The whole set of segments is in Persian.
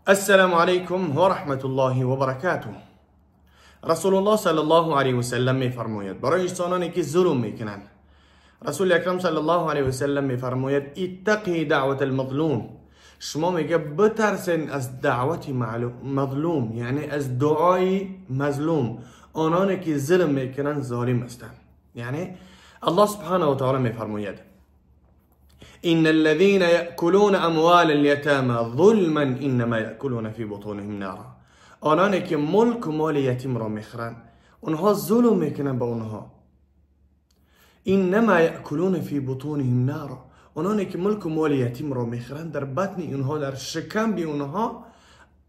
السلام عليكم ورحمة الله وبركاته. رسول الله صلی الله علیه و سلم میفرماید برای انسانانی که ظلم میکنند، رسول اکرم صلی الله علیه و سلم میفرماید اتقی دعوت المظلوم. شما میگه بترسین از دعوت مظلوم، یعنی از دعای مظلوم، آنانی که ظلم میکنند ظالم هستند. یعنی الله سبحانه و تعالی میفرماید إن الذين يأكلون أموال اليتامى ظلما إنما يأكلون في بطونهم نارا. آنانی که ملک و مال یتیم را میخورند اونها ظلم میکنن به اونها. إنما يأكلون في بطونهم نارا. آنانی که ملک و مال یتیم را میخورند در بطن اونها، در شکم اونها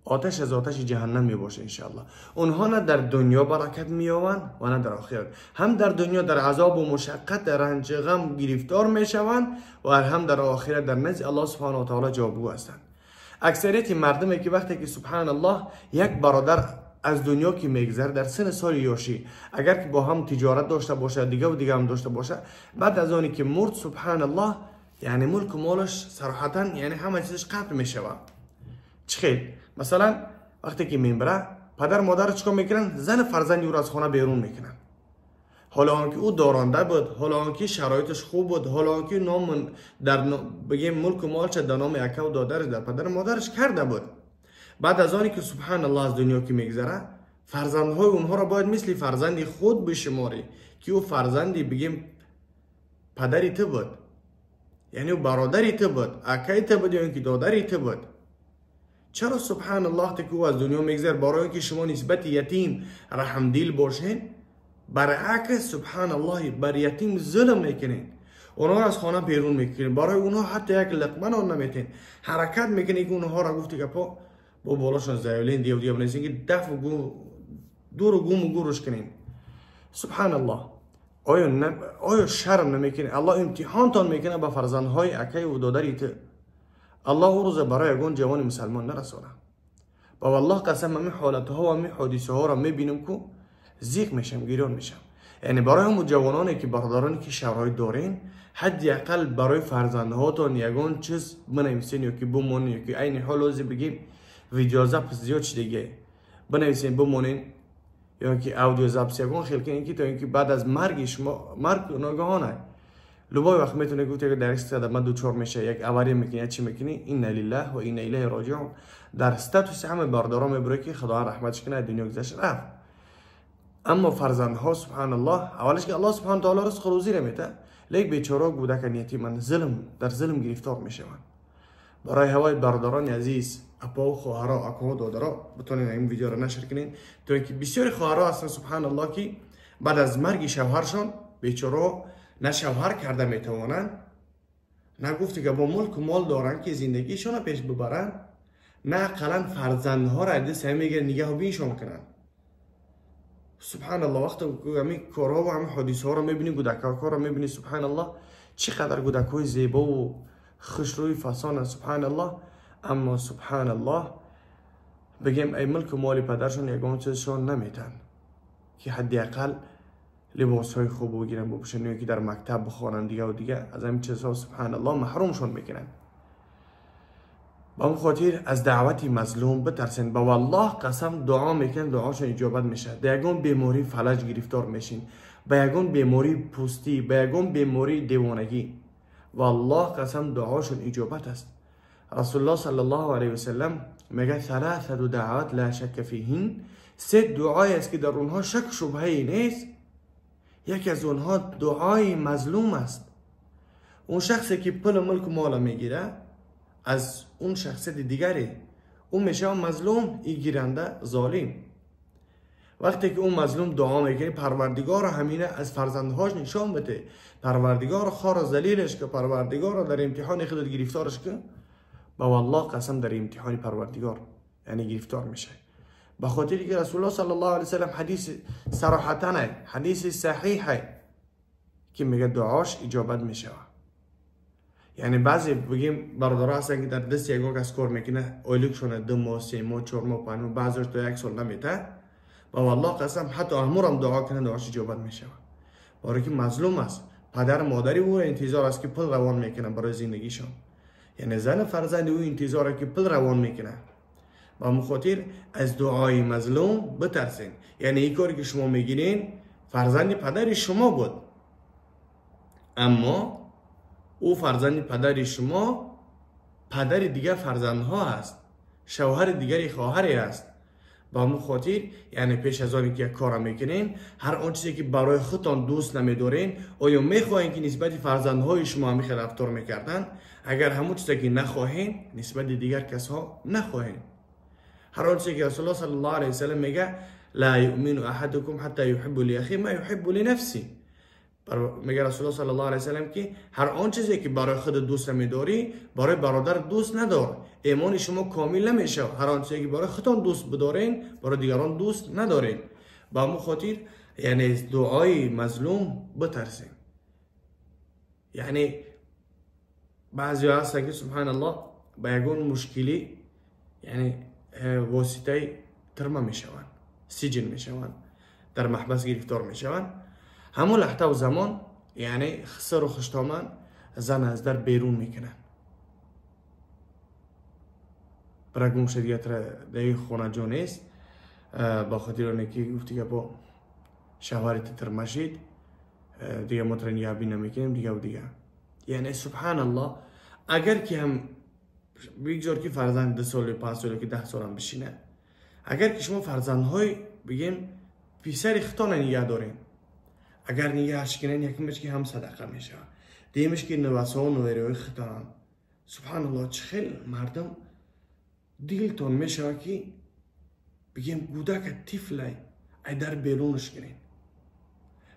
آتش از آتش جهنم میباشه انشاءالله. اونها نه در دنیا برکت مییابند و نه در آخرت. هم در دنیا در عذاب و مشقت، در رنج غم گرفتار میشوند و هم در آخرت در نزد الله سبحانه و تعالی جوابگو هستند. اکثریت مردمی که وقتی که سبحان الله یک برادر از دنیا که میگذره در سن سال یاشی، اگر که با هم تجارت داشته باشه، دیگه و دیگه هم داشته باشه، بعد از آنی که مرد سبحان الله یعنی ملک و مالش صراحتا یعنی همه چیزش قطع میشود. چخیل مثلا وقتی که میمیره پدر مادر چیکار میکنن؟ زن فرزندی او را از خانه بیرون میکنن، حالا آنکه او دارنده بود، حالا آنکه شرایطش خوب بود، حالا آنکه نام در بگیم ملک و مالش در نام اکه و دادرش در پدر مادرش کرده بود. بعد از آنی که سبحان الله از دنیا که میگذره، فرزندهای اونها را باید مثل فرزندی خود بشماری که او فرزندی بگیم پدری تو بود، یعنی او برادری تو بود، اکه تو بود یا اینکه دادری تو بود. چرا سبحان الله که او از دنیا میگذره برای اینکه شما نسبت یتیم رحمدل باشین، برعکس سبحان الله بر یتیم ظلم میکنین، اونها را از خانه بیرون میکنین، برای اونها حتی یک لقمه نان نمیتین، حرکت میکنین که اونها را گفتی که با بالاشون زایلین دیو دیو بنویسین که دفع و دور و گم و گورش کنین. سبحان الله. آیا شرم نمیکنین؟ الله امتحانتان میکنه با فرزندهای اکه و دادری تو. الله او روز برای یگان جوان مسلمان نرسونه. با والله قسم همین حالتها و همین حادثه ها را میبینم که زیق میشم، گریان میشم. یعنی برای همون جوانانی که برادرانی که شرایط دارین، حداقل برای فرزندهاتون یگان چیز بنویسین یا که بمونین، یا که عین حال روزی بگیم ویدیو ضبط زیاد دیگه بنویسین بمونین، یا که اودیو ضبط یگان خیلی کنین که تا اینکه بعد از مرگ شما مرگ ناگهانه لبای وقت میتونه گفت که در استاد من دوچار میشه، یک اواری میکنی چی میکنی، این لله و این الیه راجعون. در استاتوس همه باردارا میبره که خدا رحمتش کنه دنیا گذشت رفت. اما فرزندها سبحان الله اولش که الله سبحانه تعالی رزق روزی رو میده، لیک بیچاره کودکان یتیمان در ظلم گرفتار میشوند. برای هوای برادران عزیز، اپا و خواهرها، اکا و دادرها بتونین این ویدیو رو نشر کنین، تا اینکه بسیاری خواهرها هستن سبحان الله که بعد از مرگ شوهرشون بیچاره نه شوهر کرده میتوانند، نه گفتی که با ملک و مال دارن که زندگیشون پیش ببرن، نه اقلا فرزندها را دست هم میگیرن نگه و بینشون کنن. سبحان الله وقتی همین کارها و همین حادثه ها رو میبینی، کودک‌ها رو میبینی، سبحان الله چقدر کودک‌های زیبا و خوشروی فسانه سبحان الله. اما سبحان الله بگیم ای ملک و مال پدرشون یگان چیزشون نمیتن که حداقل لباس های خوب بگیرن بپوشن، یا که در مکتب بخوانن دیگه و دیگه از همین چیزها سبحان الله محرومشون میکنن. با اون خاطر از دعوت مظلوم بترسین. با والله قسم دعا میکنن دعاشون اجابت میشه. به یگان بیماری فلج گرفتار میشین، به یگان بیماری پوستی، به یگان بیماری دیوانگی، والله قسم دعاشون اجابت است. رسول الله صلی الله علیه و سلم میگه ثلاثه دعوات لا شک فیهن، سه دعای است که در اونها شک شبهه نیست. یکی از اونها دعای مظلوم است. اون شخصی که پول ملک و مال میگیره از اون شخص دیگری، اون میشه مظلوم، ای گیرنده ظالم. وقتی که اون مظلوم دعا میکنه پروردگار همینه از فرزندهاش نشان بده، پروردگار خار ذلیلش که، پروردگار در امتحان خودت گرفتارش که، با والله قسم در امتحان پروردگار یعنی گرفتار میشه. به خاطر که رسول الله صلی الله علیه و سلم حدیث صراحتاً حدیث صحیح که میگه دعاش اجابت میشه. یعنی بعضی بگیم برادرها هستن که در دست یگان کس کار میکنه، اولیکشونه 2 ماه 3 ماه 4 ماه 5 ماه، بعضیش تا 1 سال نمیته. با والله قسم حتی امورم دعا کنه دعاش اجابت میشه. برای که مظلوم است، پدر مادری او انتظار است که پول روان میکنه برای زندگیشون، یعنی زن فرزند او انتظاره که پول روان میکنه. با مخاطر از دعای مظلوم بترسین. یعنی این کاری که شما میگیرین فرزند پدر شما بود، اما او فرزند پدر شما پدر دیگر فرزندها است، شوهر دیگری خواهری است. با مخاطر یعنی پیش از آنی که یک کار میکنین، هر آن چیزی که برای خودتان دوست نمیدارین، آیا میخواهین که نسبت فرزندهای شما همیشه رفتار میکردن؟ اگر همون چیزی که نخواهین، نسبت دیگر کسها نخواهین. هر آن چیزی که رسول الله صلی الله علیه و سلم میگه لا یؤمن احدکم حتی یحب لاخیه ما یحب لنفسه. میگه رسول الله صلی الله علیه و سلم که هر آن چیزی که برای خود دوست می‌داری برای برادر دوست ندار، ایمان شما کامل نمیشه. هر آن چیزی که برای خودتان دوست بدارین برای دیگران دوست ندارین. با مخاطر یعنی دعای مظلوم بترسین. یعنی بعضی هست که سبحان الله با یگون مشکلی یعنی واسطه ترمه میشوند، سجن میشوند، در محبس گرفتار میشوند. همون لحظه و زمان یعنی خسر و خشتامن زن از در بیرون میکنن. برگم شدیت را در خونه جو نیست، با خاطر آنه که گفتی که با شوهرت ترمشید دیگه مطرن یابی نمیکنیم دیگه و دیگه. یعنی سبحان الله اگر که هم بگذار که فرزند 2 سال 5 سال که 10 سال هم بشینه، اگر که شما فرزندهای بگیم پیسر اختان نگه دارین، اگر نگهش کنین یکیمش که هم صدقه میشه، دیمش که نواسه و نویره ختان. سبحان الله چه خیلی مردم دیلتون میشه که بگیم گودک طفله ای در بیرونش کنین،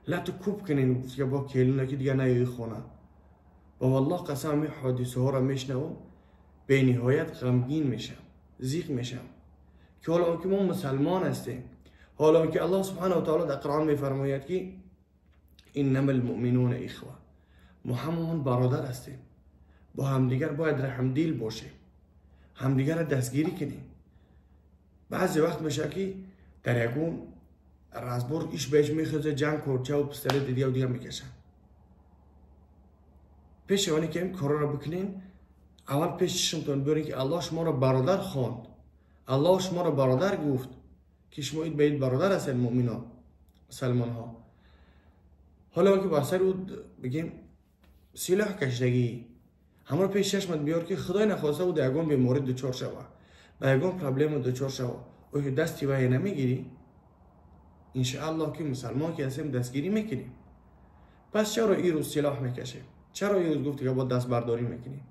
لاتو کوب کنین یا با کلونه که دیگه نیایی خونه. و والله قسم حادثه ها را میشنوم به نهایت غمگین میشم، زیق میشم که حالا که ما مسلمان هستیم، حالا که الله سبحانه و تعالی در قرآن میفرماید که انما المؤمنون اخوه، ما همون برادر هستیم، با همدیگر باید رحمدل باشیم، همدیگر را دستگیری کنیم. بعضی وقت میشه که در یکون رازبور ایش بهش میخوزه جنگ کورچه و پستره دیگه و دیگه میکشن. پیش وانی که این کارا را بکنین، اول پیش چشمتون بیارین که الله شما را برادر خواند، الله شما را برادر گفت که شما اید باید برادر هستین مؤمنان مسلمان ها. حالا که بسر او بگیم سلاح کشیدگی همه رو پیش چشمت بیار که خدای نخواسته او در یگان بیماری دچار شوه، با یگان پرابلم دچار شوه، او دستی وای نمیگیری، انشاءالله که مسلمان که هستیم دستگیری میکنیم. پس چرا این روز سلاح میکشیم؟ چرا این روز گفتی که با دست برداری میکنیم؟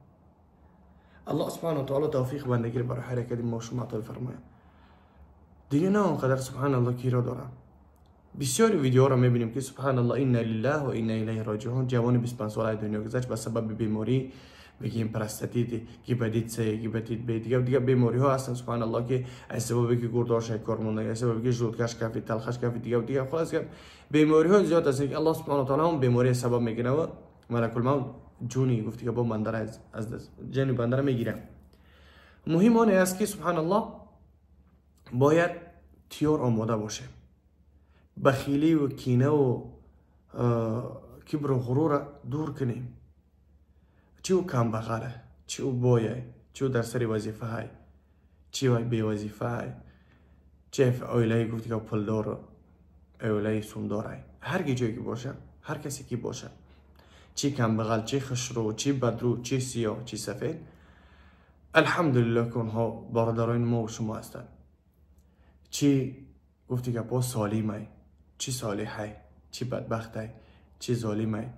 الله سبحانه و تعالی توفیق بندگی برای حرکت ما شما عطا فرماید. دیگه نه اونقدر سبحان الله کی را دارم. بسیاری ویدیو را میبینیم که سبحان الله انا لله و انا الیه راجعون، جوان 25 ساله دنیا گذشت به سبب بیماری بگیم پرستاتیت، گیبدیت، گیبتیت بی دیگه بیماری ها هستن سبحان الله که از سببی که گرداش کار مونده، از سببی که ژلودکش کافی تلخش کافی دیگه خلاص که بیماری ها زیاد هستن که الله سبحانه و تعالی هم بیماری سبب میگیره و ملک الموت جونی گفتی که با بنده از جن بنده میگیره. مهم آن است که سبحان الله باید تیار آماده باشه. بخیلی و کینه و کبر و غرور دور کنیم. چه او کم بغله، چه او بایه، چه او در سر وظیفه های، چه او بی وظیفه های، چه اویلای گفتی که پلدار اویلای سومدار های. هر کی جایی که باشه، هر کسی که باشه، چه کم بغل، چه خشرو، چه بدرو، چه سیاه، چه سفید، الحمدلله که اونها برادران ما و شما هستند. چه گفتی که با سالمه، چه صالحه، چه بدبخته، چه ظالمه،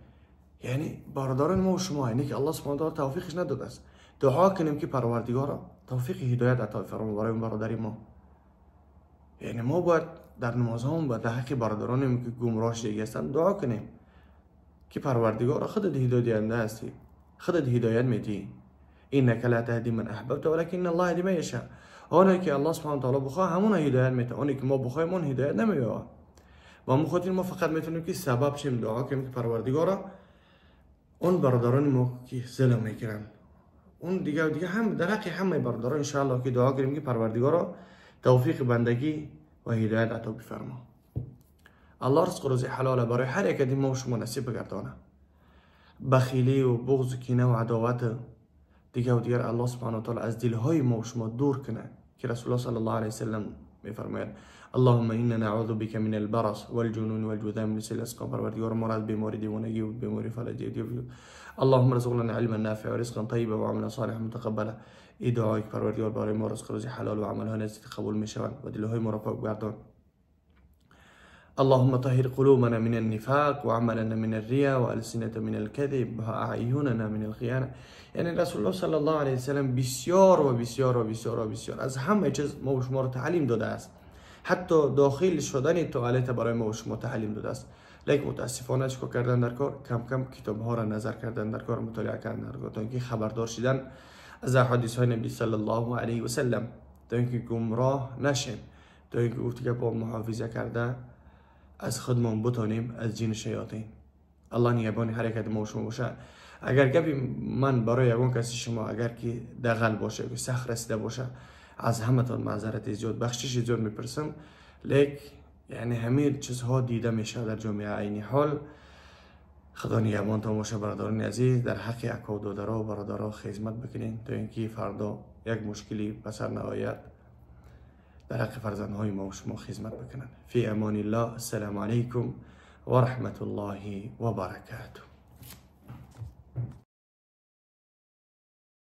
یعنی برادران ما و شما، یعنی که الله سبحانه و تعالی توفیقش نداده است. دعا کنیم که پروردگار توفیق هدایت عطا فرما برای اون برادری ما. یعنی ما باید در نمازهامون با در حق برادرانیم که گمراه شده هستند دعا کنیم که پروردگار خودت هدایت دهنده هستی، خودت هدایت میدی. انک لا تهدی من احببت ولکن الله یهدی من یشاء. آنی که الله سبحانه و تعالی بخواه همون هدایت میده، آنی که ما بخوایم اون هدایت نمیده. و مخاطر ما فقط میتونیم که سبب شیم، دعا کنیم که پروردگار اون برادران ما که ظلم میکنن، اون دیگه هم در حق همه برادران ان شاء الله که دعا کنیم که پروردگار توفیق بندگی و هدایت عطا بفرما. الله رزق روزی حلال برای هر یک از ما و شما نصیب بگردانه. بخیلی و بغض و کینه و عداوت دیگه و دیگر الله سبحانه و تعالی از دلهای ما و شما دور کنه که رسول الله صلی الله علیه وسلم میفرماید اللهم انا نعوذ بك من البرص والجنون والجذام من سیل الاسقام. پروردگار ما را از بیماری دیوانگی و بیماری فلجی اللهم رزقنا علما نافعا ورزقا طيبا وعملا صالحا متقبلا. این دعایی که پروردگار برای ما رزق روزی حلال و عملها نزدیک قبول میشوند و دلهای ما را پاک گردان. اللهم طهر قلوبنا من النفاق وعملنا من الرياء والسنة من الكذب واعيننا من الخيانه. یعنی رسول الله صلی الله علیه وسلم بسیار و بسیار و بسیار و بسیار از همه چیز ما و شما را تعلیم داده است. حتی داخل شدن توالت برای ما و شما تعلیم داده است. لیکن متاسفانه چیکار کردن در کار؟ کم کم کتاب ها را نظر کردن در کار، مطالعه کردن در کار، تا اینکه خبردار شدن از احادیث های نبی صلی الله علیه و سلم، تا اینکه گمراه نشیم، تا اینکه گفت که با محافظه کرده از خودمان بتانیم از جن شیاطین. الله نگهبان حرکت ما و شما باشه. اگر گپی من برای یگان کسی شما اگر که دغل باشه که سخت رسیده باشه، از همتون معذرت زیاد، بخشش زیاد میپرسم. لیک یعنی همه چیزها دیده میشه در جامعه. عین حال خدا نگهبان تا باشه. برادران عزیز، در حق اکا و دادرها و برادرها خدمت بکنین تا اینکه فردا یک مشکلی پسر نآید. در حق فرزندهای ما و شما خدمت بکنن. فی امان الله. السلام علیکم و رحمت الله و برکاته.